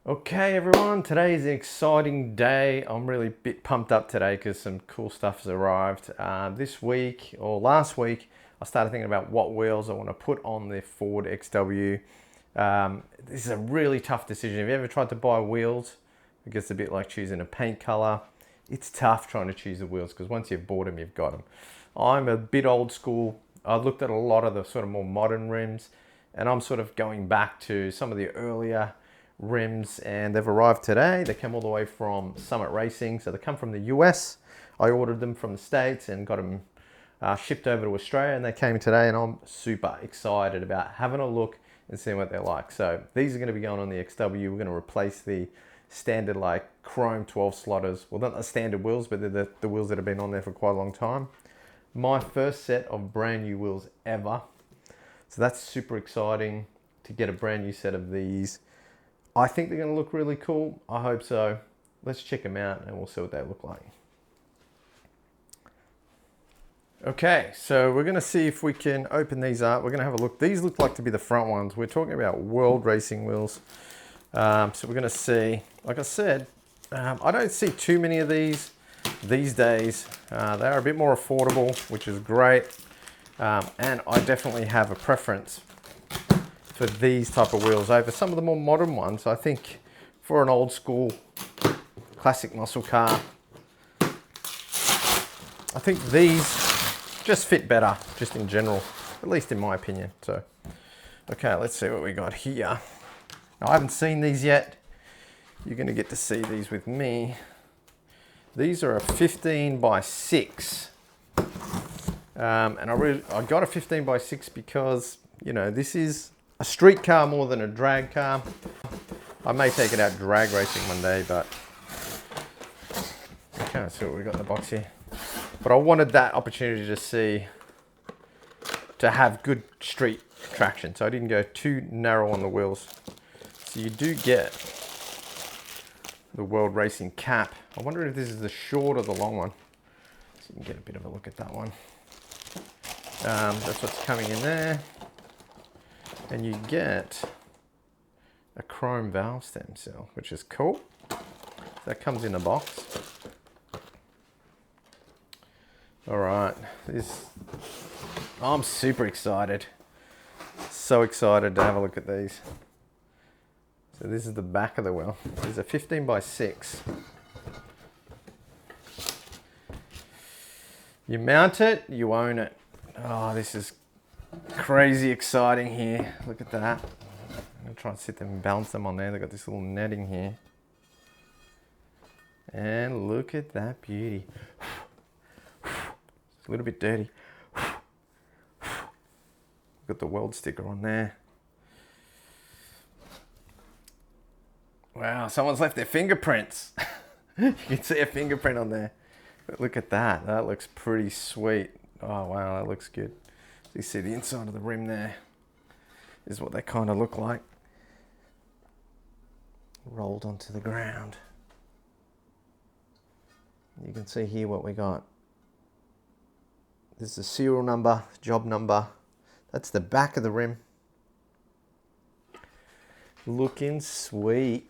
Okay everyone, today is an exciting day. I'm really a bit pumped up today because some cool stuff has arrived. This week, or last week, I started thinking about what wheels I want to put on the Ford XW. This is a really tough decision. Have you ever tried to buy wheels? I guess it's a bit like choosing a paint color. It's tough trying to choose the wheels because once you've bought them, you've got them. I'm a bit old school. I looked at a lot of the sort of more modern rims, and I'm sort of going back to some of the earlier rims, and they've arrived today. They came all the way from Summit Racing, so they come from the US. I ordered them from the States and got them shipped over to Australia, and they came today, and I'm super excited about having a look and seeing what they're like. So these are going to be going on the XW. We're going to replace the standard like chrome 12 slotters. Well, not the standard wheels, but they're the wheels that have been on there for quite a long time. My first set of brand new wheels ever. So that's super exciting to get a brand new set of these. I think they're going to look really cool. I hope so. Let's check them out and we'll see what they look like. Okay, so we're going to see if we can open these up. We're going to have a look. These look like to be the front ones. We're talking about world racing wheels. So we're going to see, like I said, I don't see too many of these days. They're a bit more affordable, which is great. And I definitely have a preference for these type of wheels over some of the more modern ones. I think for an old school classic muscle car, I think these just fit better, just in general, at least in my opinion. So, okay, let's see what we got here. Now, I haven't seen these yet. You're gonna get to see these with me. These are a 15 by 6. And I got a 15 by 6 because, you know, this is a street car more than a drag car. I may take it out drag racing one day, but okay, let's see what we got in the box here. But I wanted that opportunity to have good street traction, so I didn't go too narrow on the wheels. So you do get the World Racing cap. I wonder if this is the short or the long one. So you can get a bit of a look at that one. That's what's coming in there. And you get a chrome valve stem cell, which is cool. So that comes in a box. All right, I'm super excited. So excited to have a look at these. So this is the back of the wheel. There's a 15 by 6. You mount it, you own it. Oh, this is crazy exciting here. Look at that. I'm gonna try and sit them and balance them on there. They've got this little netting here. And look at that beauty. It's a little bit dirty. Got the weld sticker on there. Wow, someone's left their fingerprints. You can see a fingerprint on there. But look at that. That looks pretty sweet. Oh wow, that looks good. You see the inside of the rim there. This is what they kind of look like. Rolled onto the ground. You can see here what we got. This is the serial number, job number. That's the back of the rim. Looking sweet.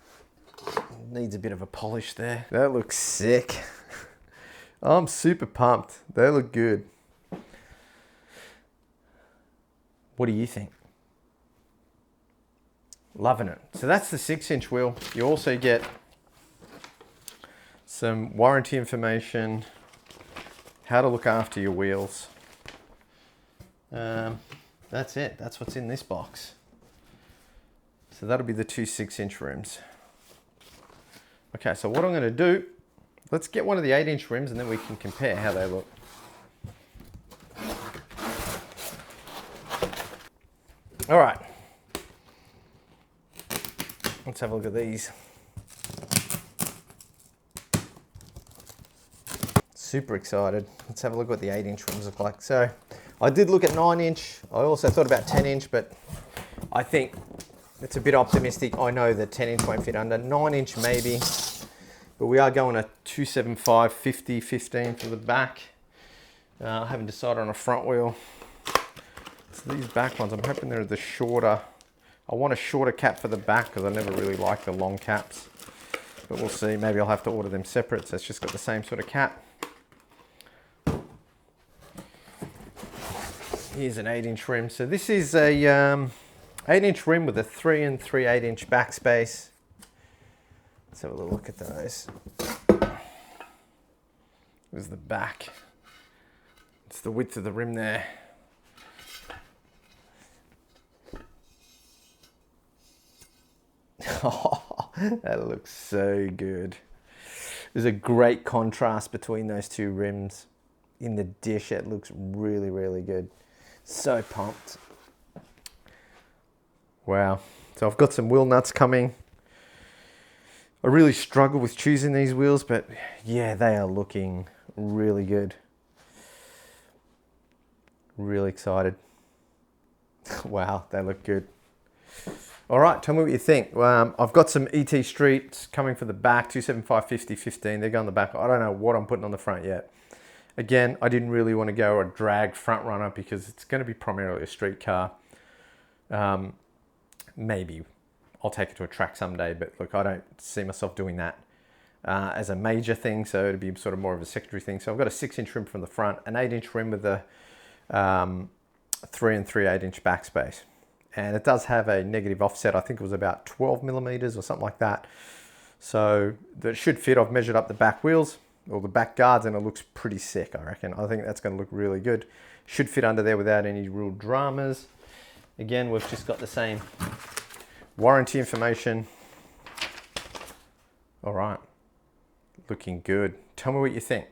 Needs a bit of a polish there. That looks sick. I'm super pumped. They look good. What do you think? Loving it. So that's the 6-inch wheel. You also get some warranty information, how to look after your wheels. That's it. That's what's in this box. So that'll be the two 6-inch rims. Okay, so what I'm going to do, let's get one of the 8-inch rims and then we can compare how they look. All right, let's have a look at these. Super excited. Let's have a look what the 8-inch rims look like. So I did look at 9-inch. I also thought about 10-inch, but I think it's a bit optimistic. I know that 10-inch won't fit under. 9-inch maybe, but we are going a 275 50 15 for the back. I haven't decided on a front wheel. So these back ones, I'm hoping they're the shorter I want a shorter cap for the back because I never really like the long caps. But we'll see, maybe I'll have to order them separate, so it's just got the same sort of cap. Here's an 8-inch rim. So this is a 8-inch rim with a 3 and 3/8-inch backspace. Let's have a little look at those. There's the back. It's the width of the rim there. Oh, that looks so good. There's a great contrast between those two rims. In the dish, it looks really, really good. So pumped. Wow. So I've got some wheel nuts coming. I really struggle with choosing these wheels, but yeah, they are looking really good. Really excited. Wow, they look good. All right, tell me what you think. I've got some ET Streets coming for the back, 275, 50, 15. They're going the back. I don't know what I'm putting on the front yet. Again, I didn't really want to go a drag front runner because it's going to be primarily a street car. Maybe I'll take it to a track someday, but look, I don't see myself doing that as a major thing, so it'll be sort of more of a secondary thing. So I've got a 6-inch rim from the front, an 8-inch rim with a 3 and 3/8-inch backspace. And it does have a negative offset. I think it was about 12 millimeters or something like that. So that should fit. I've measured up the back wheels or the back guards and it looks pretty sick, I reckon. I think that's going to look really good. Should fit under there without any real dramas. Again, we've just got the same warranty information. All right, looking good. Tell me what you think.